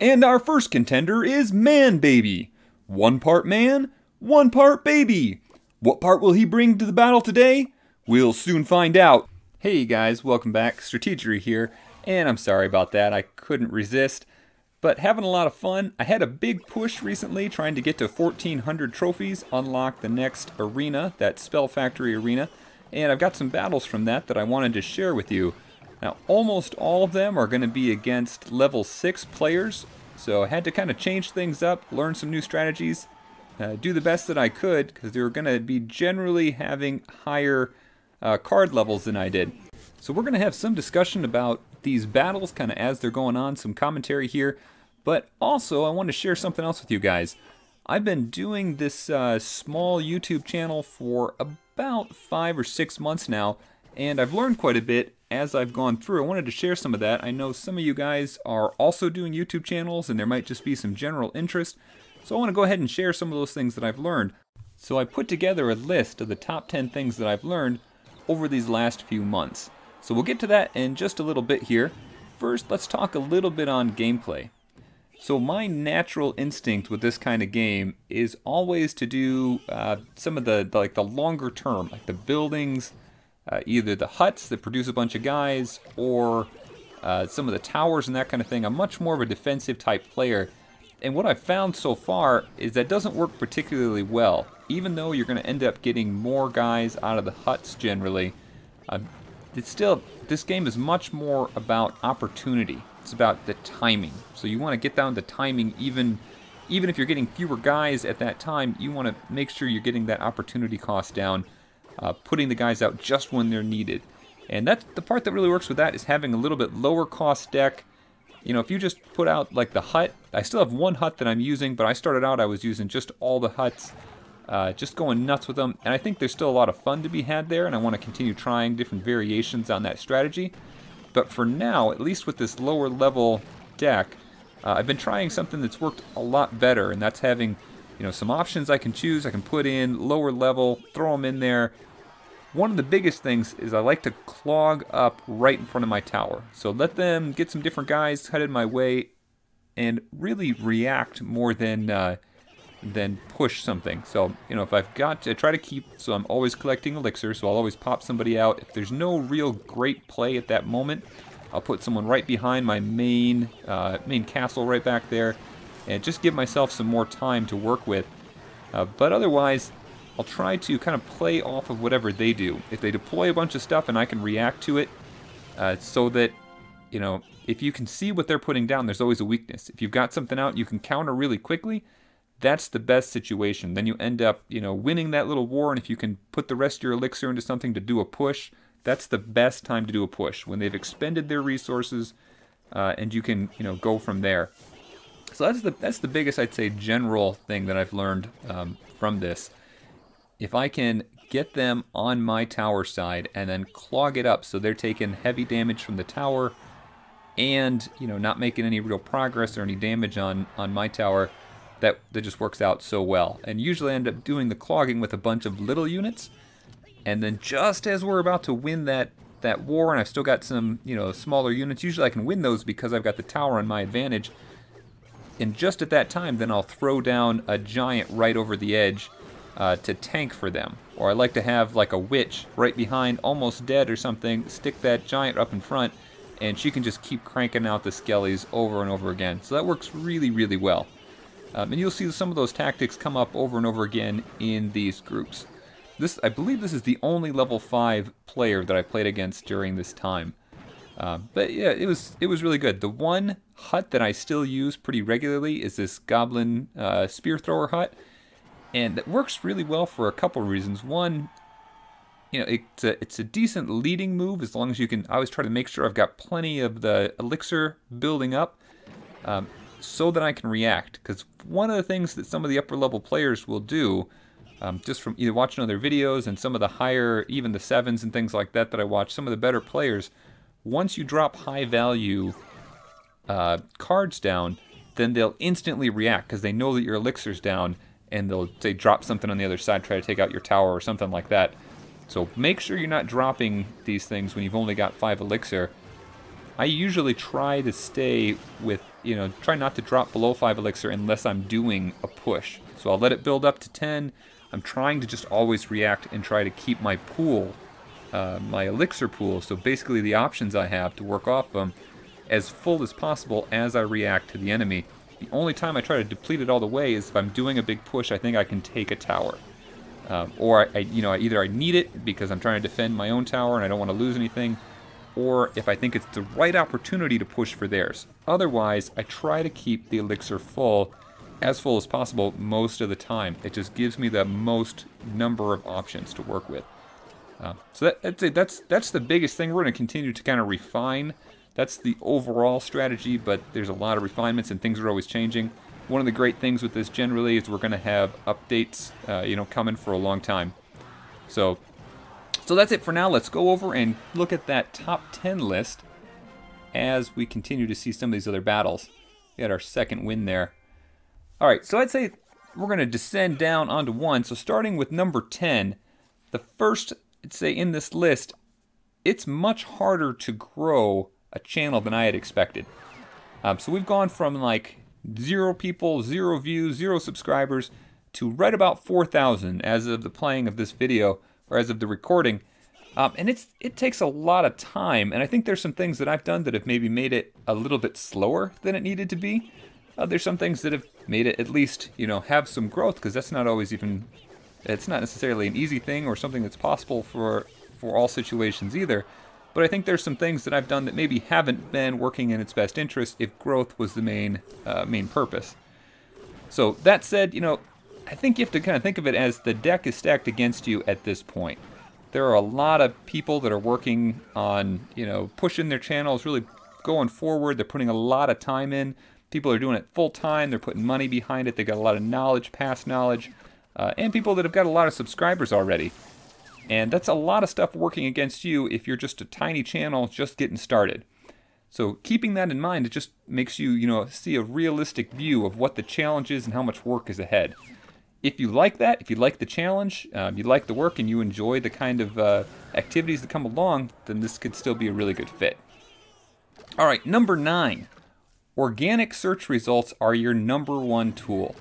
And our first contender is Man Baby. One part man, one part baby. What part will he bring to the battle today? We'll soon find out. Hey guys, welcome back. Strategery here, and I'm sorry about that. I couldn't resist, but having a lot of fun. I had a big push recently trying to get to 1,400 trophies, unlock the next arena, that Spell Factory arena, and I've got some battles from that I wanted to share with you. Now, almost all of them are going to be against level 6 players, so I had to kind of change things up, learn some new strategies, do the best that I could, because they were going to be generally having higher card levels than I did. So we're going to have some discussion about these battles kind of as they're going on, some commentary here, but also I want to share something else with you guys. I've been doing this small YouTube channel for about 5 or 6 months now, and I've learned quite a bit as I've gone through. I wanted to share some of that. I know some of you guys are also doing YouTube channels and there might just be some general interest, so I want to go ahead and share some of those things that I've learned. So I put together a list of the top 10 things that I've learned over these last few months. So we'll get to that in just a little bit here. First, let's talk a little bit on gameplay. So my natural instinct with this kind of game is always to do some of the longer term, like the buildings, either the huts that produce a bunch of guys, or some of the towers and that kind of thing. I'm much more of a defensive type player, and what I've found so far is that doesn't work particularly well. Even though you're going to end up getting more guys out of the huts generally, this game is much more about opportunity. It's about the timing. So you want to get down the timing, even if you're getting fewer guys at that time, you want to make sure you're getting that opportunity cost down, putting the guys out just when they're needed. And that's the part that really works with that, is having a little bit lower cost deck. You know, if you just put out like the hut, I still have one hut that I'm using, but I started out I was using just all the huts, just going nuts with them. And I think there's still a lot of fun to be had there, and I want to continue trying different variations on that strategy. But for now, at least with this lower level deck, I've been trying something that's worked a lot better, and that's having, you know, some options I can choose. I can put in lower level, throw them in there. One of the biggest things is I like to clog up right in front of my tower. So let them get some different guys headed my way and really react more than push something. So, you know, if I've got to try to keep, so I'm always collecting elixir, so I'll always pop somebody out. If there's no real great play at that moment, I'll put someone right behind my main castle right back there, and just give myself some more time to work with. But otherwise, I'll try to kind of play off of whatever they do. If they deploy a bunch of stuff and I can react to it, so that, you know, if you can see what they're putting down, there's always a weakness. If you've got something out you can counter really quickly, that's the best situation. Then you end up, you know, winning that little war, and if you can put the rest of your elixir into something to do a push, that's the best time to do a push, when they've expended their resources, and you can, you know, go from there. So that's the biggest, I'd say, general thing that I've learned from this. If I can get them on my tower side and then clog it up so they're taking heavy damage from the tower and, you know, not making any real progress or any damage on my tower, that just works out so well. And usually I end up doing the clogging with a bunch of little units, and then just as we're about to win that war, and I've still got some, you know, smaller units, usually I can win those because I've got the tower on my advantage, and just at that time then I'll throw down a giant right over the edge to tank for them. Or I like to have like a witch right behind, almost dead or something, stick that giant up in front, and she can just keep cranking out the skellies over and over again. So that works really, really well. And you'll see some of those tactics come up over and over again in these groups. I believe this is the only level 5 player that I played against during this time. But yeah, it was really good. The one hut that I still use pretty regularly is this goblin spear thrower hut. And it works really well for a couple reasons. One, you know, it's a decent leading move as long as you can. I always try to make sure I've got plenty of the elixir building up, so that I can react. Because one of the things that some of the upper level players will do, just from either watching other videos and some of the higher, even the 7s and things like that I watch, some of the better players, once you drop high value cards down, then they'll instantly react because they know that your elixir's down, and they'll, say, drop something on the other side, try to take out your tower or something like that. So make sure you're not dropping these things when you've only got 5 elixir. I usually try to stay with try not to drop below 5 elixir unless I'm doing a push. So I'll let it build up to 10. I'm trying to just always react and try to keep my pool, my elixir pool, so basically the options I have to work off them, as full as possible as I react to the enemy. The only time I try to deplete it all the way is if I'm doing a big push, I think I can take a tower. Or either I need it because I'm trying to defend my own tower and I don't want to lose anything, or if I think it's the right opportunity to push for theirs. Otherwise, I try to keep the elixir full as possible most of the time. It just gives me the most number of options to work with. So that's the biggest thing. We're going to continue to kind of refine. That's the overall strategy, but there's a lot of refinements and things are always changing. One of the great things with this generally is we're going to have updates, coming for a long time. So that's it for now. Let's go over and look at that top 10 list as we continue to see some of these other battles. We had our second win there. All right, so I'd say we're going to descend down onto 1. So starting with number 10, the first, I'd say in this list, it's much harder to grow a channel than I had expected. So we've gone from like 0 people, 0 views, 0 subscribers to right about 4,000 as of the playing of this video, or as of the recording. And it takes a lot of time, and I think there's some things that I've done that have maybe made it a little bit slower than it needed to be. There's some things that have made it at least, have some growth, because that's not always it's not necessarily an easy thing or something that's possible for all situations either. But I think there's some things that I've done that maybe haven't been working in its best interest if growth was the main purpose. So that said, I think you have to kind of think of it as the deck is stacked against you at this point. There are a lot of people that are working on, pushing their channels, really going forward. They're putting a lot of time in. People are doing it full time. They're putting money behind it. They got a lot of knowledge, past knowledge, and people that have got a lot of subscribers already. And that's a lot of stuff working against you if you're just a tiny channel just getting started. So keeping that in mind, it just makes you, see a realistic view of what the challenge is and how much work is ahead. If you like that, if you like the challenge, you like the work, and you enjoy the kind of activities that come along, then this could still be a really good fit. All right, number 9. Organic search results are your #1 tool.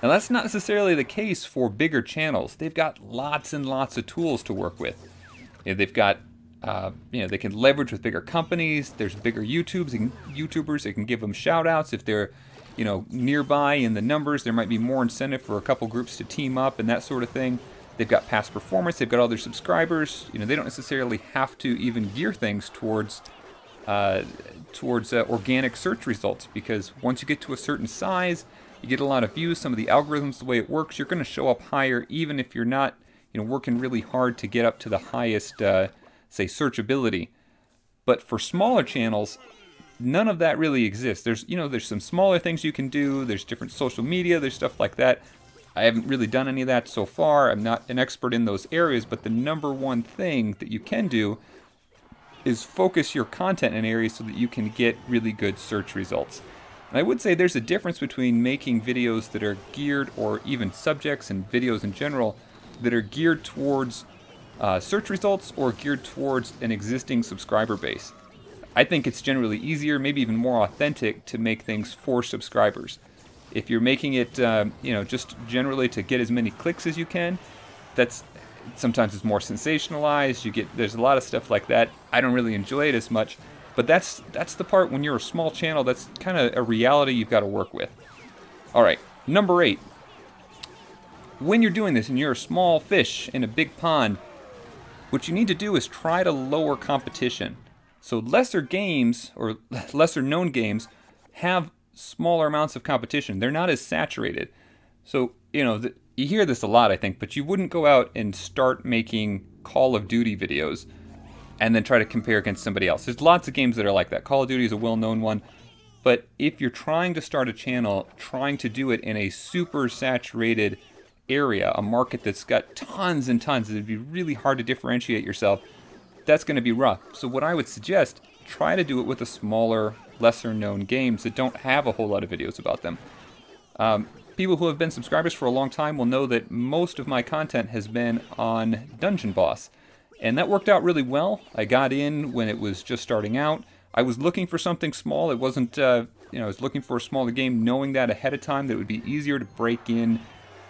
Now that's not necessarily the case for bigger channels. They've got lots and lots of tools to work with. They've got, they can leverage with bigger companies. There's bigger YouTubers. They can give them shout outs if they're, nearby in the numbers. There might be more incentive for a couple groups to team up and that sort of thing. They've got past performance. They've got all their subscribers. They don't necessarily have to even gear things towards organic search results, because once you get to a certain size, you get a lot of views. Some of the algorithms, the way it works, you're going to show up higher even if you're not, working really hard to get up to the highest, say, searchability. But for smaller channels, none of that really exists. There's some smaller things you can do. There's different social media. There's stuff like that. I haven't really done any of that so far. I'm not an expert in those areas, but the #1 thing that you can do is focus your content in areas so that you can get really good search results. And I would say there's a difference between making videos that are geared, or even subjects and videos in general, that are geared towards search results or geared towards an existing subscriber base. I think it's generally easier, maybe even more authentic, to make things for subscribers. If you're making it, just generally to get as many clicks as you can, sometimes it's more sensationalized. There's a lot of stuff like that. I don't really enjoy it as much. But that's the part when you're a small channel, that's kind of a reality you've got to work with. All right, number 8. When you're doing this and you're a small fish in a big pond, what you need to do is try to lower competition. So lesser games, or lesser known games, have smaller amounts of competition. They're not as saturated. So, you hear this a lot, I think, but you wouldn't go out and start making Call of Duty videos and then try to compare against somebody else. There's lots of games that are like that. Call of Duty is a well-known one. But if you're trying to start a channel, trying to do it in a super saturated area, a market that's got tons and tons, it'd be really hard to differentiate yourself. That's going to be rough. So what I would suggest, try to do it with the smaller, lesser-known games that don't have a whole lot of videos about them. People who have been subscribers for a long time will know that most of my content has been on Dungeon Boss. And that worked out really well. I got in when it was just starting out. I was looking for something small. It wasn't, I was looking for a smaller game, knowing that ahead of time that it would be easier to break in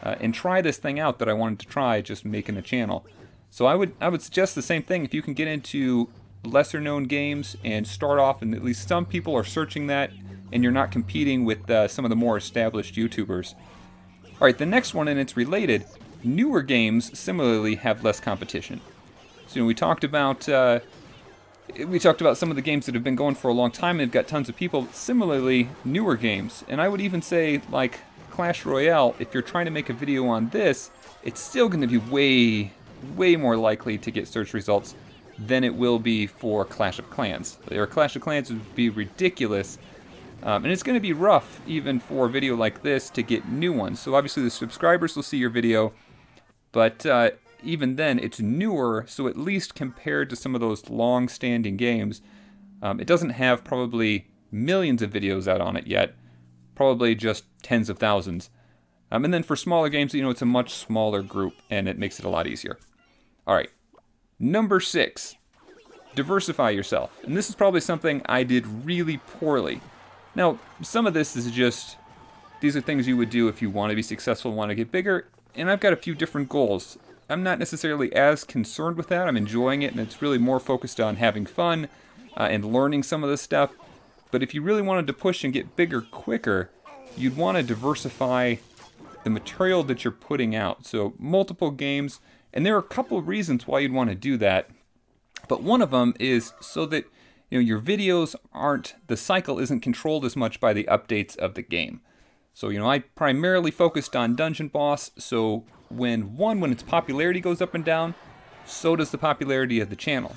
and try this thing out that I wanted to try, just making a channel. So I would suggest the same thing. If you can get into lesser known games and start off, and at least some people are searching that, and you're not competing with some of the more established YouTubers. Alright, the next one, and it's related, newer games similarly have less competition. So we talked about some of the games that have been going for a long time and have got tons of people. Similarly, newer games, and I would even say like Clash Royale, if you're trying to make a video on this, it's still going to be way more likely to get search results than it will be for Clash of Clans. Or Clash of Clans would be ridiculous, and it's going to be rough even for a video like this to get new ones. So obviously the subscribers will see your video, but even then it's newer, so at least compared to some of those long-standing games, it doesn't have probably millions of videos out on it yet, probably just tens of thousands. And then for smaller games, it's a much smaller group, and it makes it a lot easier. Alright, number 6, diversify yourself. And this is probably something I did really poorly. Now, some of this is just, these are things you would do if you want to be successful, want to get bigger, and I've got a few different goals. I'm not necessarily as concerned with that. I'm enjoying it, and it's really more focused on having fun and learning some of this stuff. But if you really wanted to push and get bigger quicker, you'd want to diversify the material that you're putting out. So multiple games, and there are a couple of reasons why you'd want to do that. But one of them is so that your videos the cycle isn't controlled as much by the updates of the game. So I primarily focused on Dungeon Boss, so when its popularity goes up and down, so does the popularity of the channel.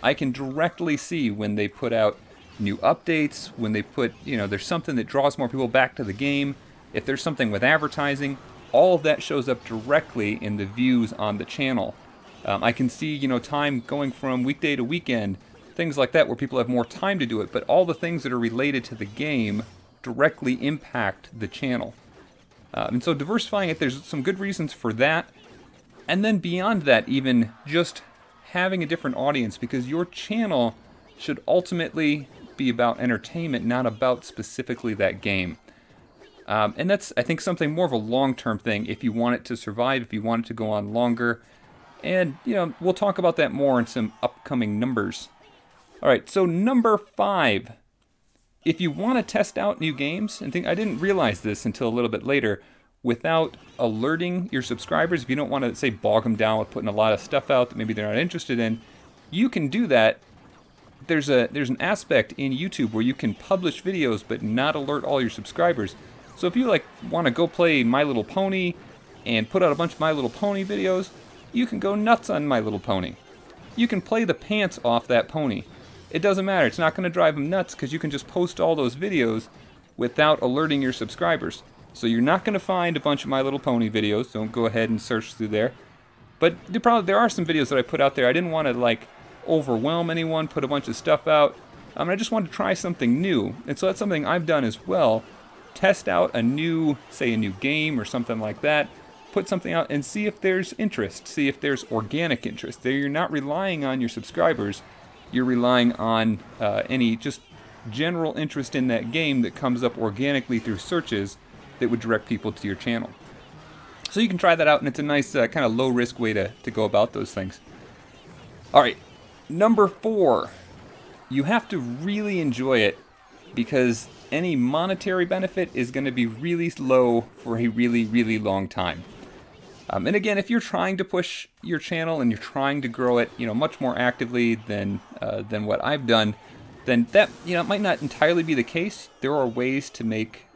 I can directly see when they put out new updates, when they put, there's something that draws more people back to the game, if there's something with advertising, all of that shows up directly in the views on the channel. I can see, time going from weekday to weekend, things like that where people have more time to do it, but all the things that are related to the game directly impact the channel. And so diversifying it, there's some good reasons for that. And then beyond that, even just having a different audience, because your channel should ultimately be about entertainment, not about specifically that game. And that's, I think, something more of a long-term thing if you want it to survive, if you want it to go on longer. And, we'll talk about that more in some upcoming numbers. Alright, so number 5. If you want to test out new games, and I didn't realize this until a little bit later, without alerting your subscribers, if you don't want to, say, bog them down with putting a lot of stuff out that maybe they're not interested in, you can do that. There's an aspect in YouTube where you can publish videos but not alert all your subscribers. So if you want to go play My Little Pony and put out a bunch of My Little Pony videos, you can go nuts on My Little Pony. You can play the pants off that pony. It doesn't matter. It's not going to drive them nuts because you can just post all those videos without alerting your subscribers. So you're not going to find a bunch of My Little Pony videos. Don't go ahead and search through there. But there are some videos that I put out there. I didn't want to overwhelm anyone, put a bunch of stuff out. I just wanted to try something new. And so that's something I've done as well. Test out a new game or something like that. Put something out and see if there's interest. See if there's organic interest. There, you're not relying on your subscribers. You're relying on any just general interest in that game that comes up organically through searches that would direct people to your channel. So you can try that out, and it's a nice kind of low-risk way to go about those things. Alright, number 4. You have to really enjoy it, because any monetary benefit is going to be really low for a really, really long time. And again, if you're trying to push your channel and you're trying to grow it, much more actively than what I've done, then that, might not entirely be the case. There are ways to make,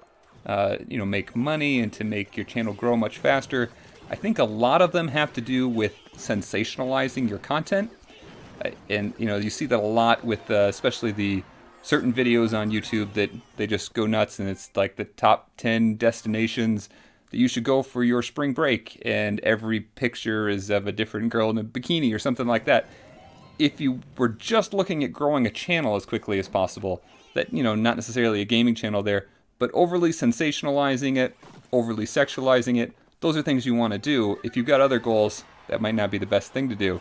make money and to make your channel grow much faster. I think a lot of them have to do with sensationalizing your content. And, you see that a lot with, especially the certain videos on YouTube that they just go nuts, and it's like the top 10 destinations that you should go for your spring break, and every picture is of a different girl in a bikini or something like that. If you were just looking at growing a channel as quickly as possible, that, not necessarily a gaming channel there, but overly sensationalizing it, overly sexualizing it, those are things you want to do. If you've got other goals, that might not be the best thing to do.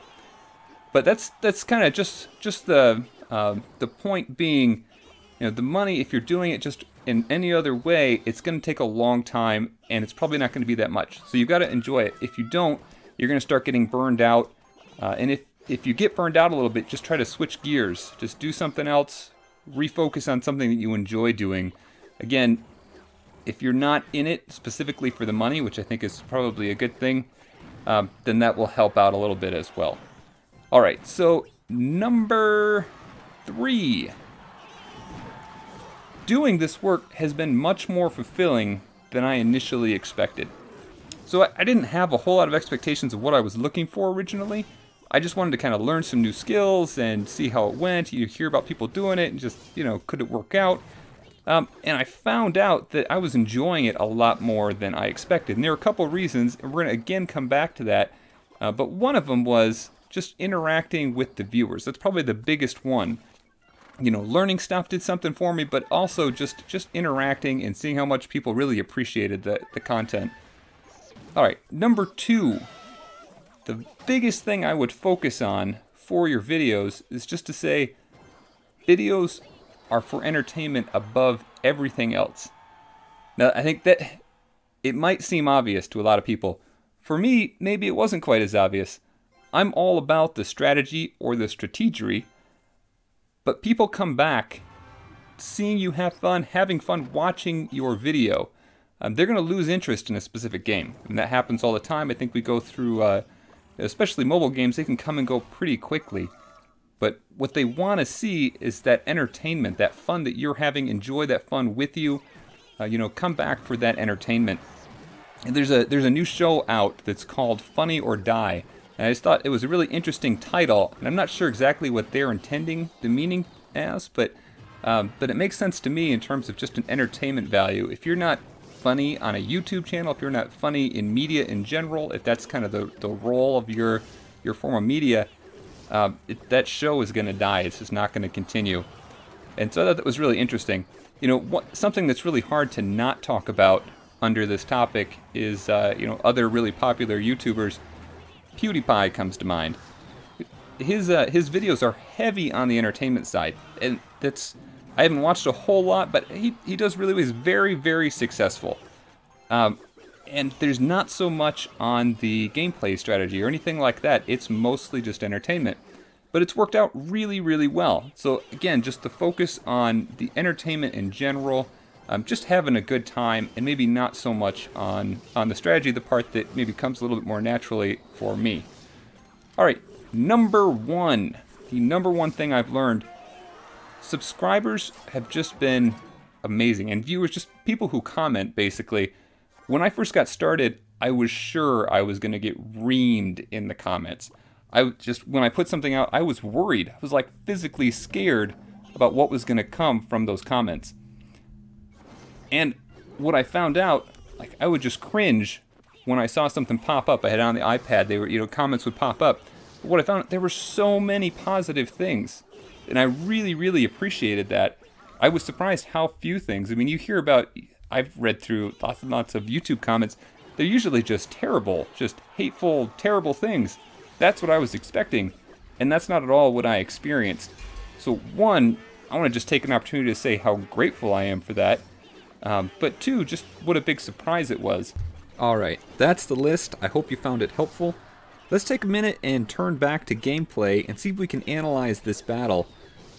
But that's kind of just the The point being, the money, if you're doing it just in any other way, it's going to take a long time, and it's probably not going to be that much. So you've got to enjoy it. If you don't, you're going to start getting burned out. And if you get burned out a little bit, just try to switch gears. Just do something else. Refocus on something that you enjoy doing. Again, if you're not in it specifically for the money, which I think is probably a good thing, then that will help out a little bit as well. All right, so number 3. Doing this work has been much more fulfilling than I initially expected. So I didn't have a whole lot of expectations of what I was looking for originally. I just wanted to kind of learn some new skills and see how it went. You hear about people doing it and just, could it work out? And I found out that I was enjoying it a lot more than I expected. And there are a couple of reasons, and we're going to again come back to that. But one of them was just interacting with the viewers. That's probably the biggest one. Learning stuff did something for me, but also just interacting and seeing how much people really appreciated the content. All right, number 2. The biggest thing I would focus on for your videos is just to say videos are for entertainment above everything else. Now, I think that it might seem obvious to a lot of people. For me, maybe it wasn't quite as obvious. I'm all about the strategy or the strategery, but people come back seeing you have fun, having fun watching your video. They're going to lose interest in a specific game, and that happens all the time. I think we go through, especially mobile games, they can come and go pretty quickly. But what they want to see is that entertainment, that fun that you're having, enjoy that fun with you. Come back for that entertainment. And there's a new show out that's called Funny or Die. And I just thought it was a really interesting title. And I'm not sure exactly what they're intending the meaning as, but it makes sense to me in terms of just an entertainment value. If you're not funny on a YouTube channel, if you're not funny in media in general, if that's kind of the role of your form of media, that show is going to die. It's just not going to continue. And so I thought that was really interesting. Something that's really hard to not talk about under this topic is, other really popular YouTubers. PewDiePie comes to mind. His videos are heavy on the entertainment side, and I haven't watched a whole lot, but he does really well. He's very, very successful. And there's not so much on the gameplay strategy or anything like that. It's mostly just entertainment. But it's worked out really, really well. So again, just the focus on the entertainment in general, just having a good time, and maybe not so much on the strategy, the part that maybe comes a little bit more naturally for me. All right, number 1. The number 1 thing I've learned: subscribers have just been amazing, and viewers, just people who comment, basically. When I first got started, I was sure I was going to get reamed in the comments. When I put something out, I was worried. I was like physically scared about what was going to come from those comments. And what I found out, I would just cringe when I saw something pop up. I had it on the iPad. They were, comments would pop up. But what I found, there were so many positive things. And I really, really appreciated that. I was surprised how few things. I mean, you hear about, I've read through lots and lots of YouTube comments. They're usually just terrible, just hateful, terrible things. That's what I was expecting. And that's not at all what I experienced. So 1, I want to just take an opportunity to say how grateful I am for that. But 2, just what a big surprise it was. Alright, that's the list. I hope you found it helpful. Let's take a minute and turn back to gameplay and see if we can analyze this battle.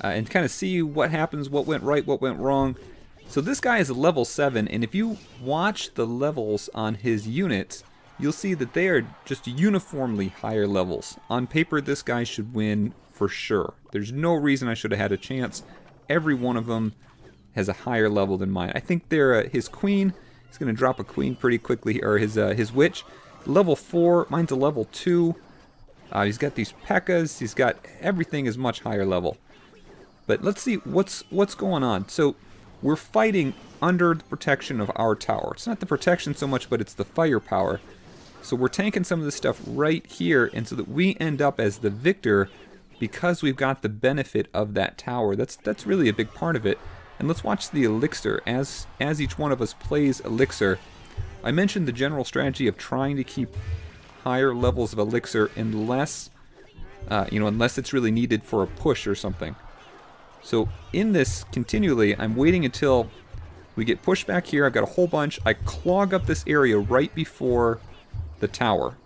And kind of see what happens, what went right, what went wrong. So this guy is a level 7, and if you watch the levels on his units, you'll see that they are just uniformly higher levels. On paper, this guy should win for sure. There's no reason I should have had a chance. Every one of them has a higher level than mine. I think they're his queen. He's going to drop a queen pretty quickly, or his witch. Level 4, mine's a level 2. He's got these P.E.K.K.A.s. He's got everything is much higher level. But let's see what's going on. So we're fighting under the protection of our tower. It's not the protection so much, but it's the firepower. So we're tanking some of this stuff right here, and so that we end up as the victor because we've got the benefit of that tower. That's really a big part of it. And let's watch the elixir. As each one of us plays elixir, I mentioned the general strategy of trying to keep higher levels of elixir unless it's really needed for a push or something. So in this continually, I'm waiting until we get pushed back here. I've got a whole bunch. I clog up this area right before the tower.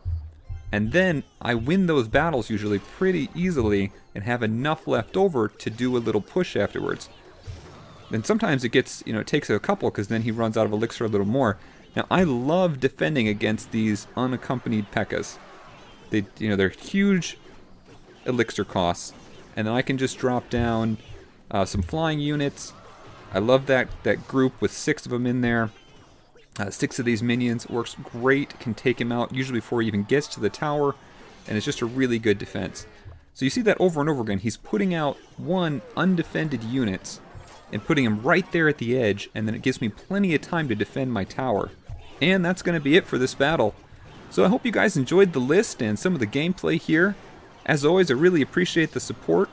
And then I win those battles usually pretty easily and have enough left over to do a little push afterwards. And sometimes it gets, it takes a couple because then he runs out of elixir a little more. Now I love defending against these unaccompanied P.E.K.K.A.s. They're huge elixir costs, and then I can just drop down some flying units. I love that group with 6 of them in there. 6 of these minions works great, can take him out usually before he even gets to the tower, and it's just a really good defense. So you see that over and over again. He's putting out undefended units and putting them right there at the edge, and then it gives me plenty of time to defend my tower. And that's going to be it for this battle. So I hope you guys enjoyed the list and some of the gameplay here. As always, I really appreciate the support.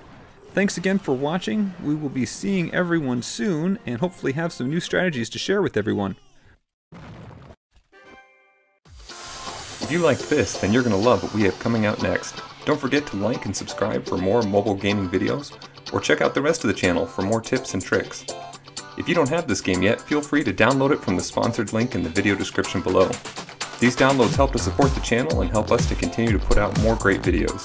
Thanks again for watching. We will be seeing everyone soon and hopefully have some new strategies to share with everyone. If you like this, then you're going to love what we have coming out next. Don't forget to like and subscribe for more mobile gaming videos, or check out the rest of the channel for more tips and tricks. If you don't have this game yet, feel free to download it from the sponsored link in the video description below. These downloads help to support the channel and help us to continue to put out more great videos.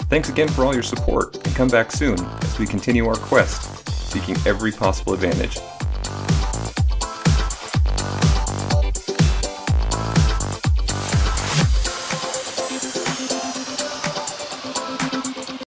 Thanks again for all your support, and come back soon as we continue our quest, seeking every possible advantage.